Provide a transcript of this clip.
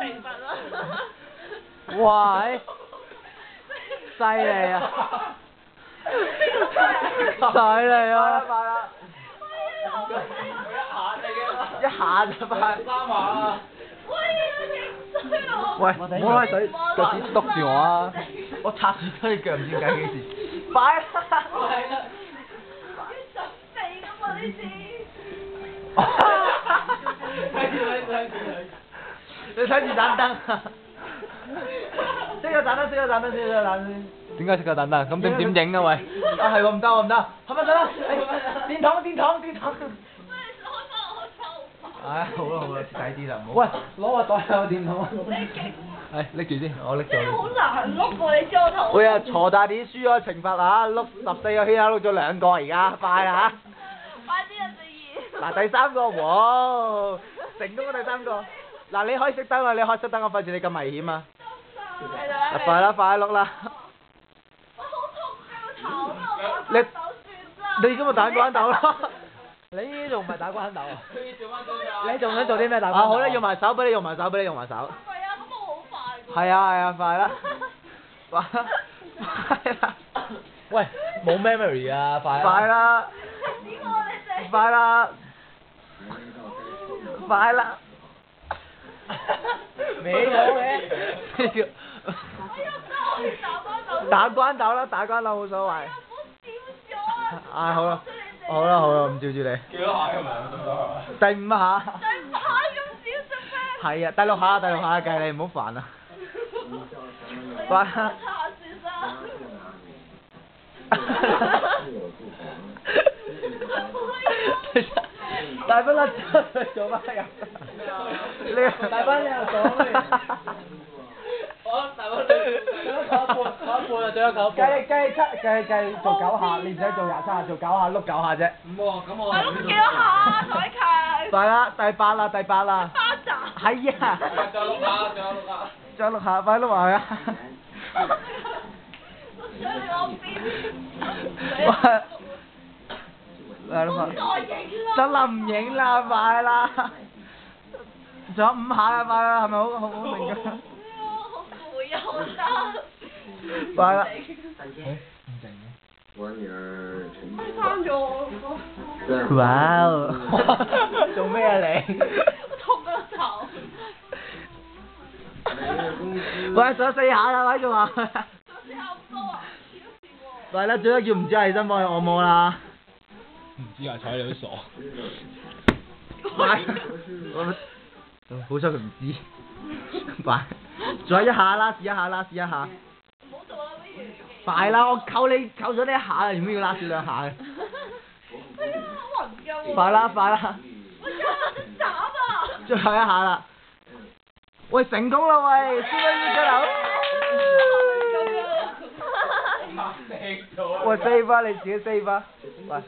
懲罰啦。哇！犀利啊！犀利啊！快啦！一下就快。3下啦。喂，唔好攞水腳趾篤住我啊！我插住咗隻腳唔知點解幾時。快啦！要準備㗎嘛呢次。你睇住盞燈啊！熄咗盞燈，熄咗盞燈，熄咗盞燈先。點解熄個蛋蛋？咁點影啊喂？啊係喎，唔得喎唔得，冚返上啦！電筒電筒電筒。唉，好啦好啦，徹底啲啦，唔好。喂，攞個袋有電筒啊！係拎住先，我拎咗。真係好難碌喎！你知我頭。喂啊，鋤大啲輸咗懲罰啊！碌14個圈啊，碌咗2個而家，快啦嚇！快啲啊！第二。嗱第3個，哇！成功嘅第3個。嗱你可以熄燈啦，你可以熄燈，我費事你咁危險啊！快啦快啦碌啦！我好痛㗎個頭，你手算啦。你今日打關鬥咯？你仲唔係打關鬥啊？你仲想做啲咩打關鬥？啊好啦，用埋手俾你用埋手俾你用埋手。係啊，咁我好快㗎。係啊，快啦！快啦！喂，冇 memory 啊，快快啦！點我哋哋？快啦！快啦！你冇嘅。我要打關鬥啦，打關鬥冇所謂。啊好啦，好啦，唔照住你。幾多下咁樣？第5下。咁少啫咩？係啊，第6下計你唔好煩啊。快啦！大班甩咗佢做乜呀？大班你又講咩？我大班扣一半啊，最多扣一半。計做9下，你唔使做23下，做9下碌9下啫。咁我。我碌幾多下？台劇。快啦，第8啦。巴扎。係啊。仲有6下，仲有6下。仲有6下，快碌埋啊！快啦得啦，唔影啦，快啦！仲有5下啦，快啦，係咪好明㗎？好攰啊，我得。快啦！我女兒陳開翻咗我。哇！做咩啊你？我痛個頭。喂，仲有4下啦，喂仲話。仲有4下咁多啊？係啦，最緊要唔知係真幫你按摩啦。唔知啊，睬你都傻。快！好彩佢唔知。快！仲有1下啦，試一下。唔好做啦，不如。快啦！我扣咗呢1下啦，點解要拉少2下嘅？好暈㗎喎。快啦！我有斬啊！最後1下啦！喂，成功啦喂，Super 出頭！喂，save 返你自己 save 返，喂。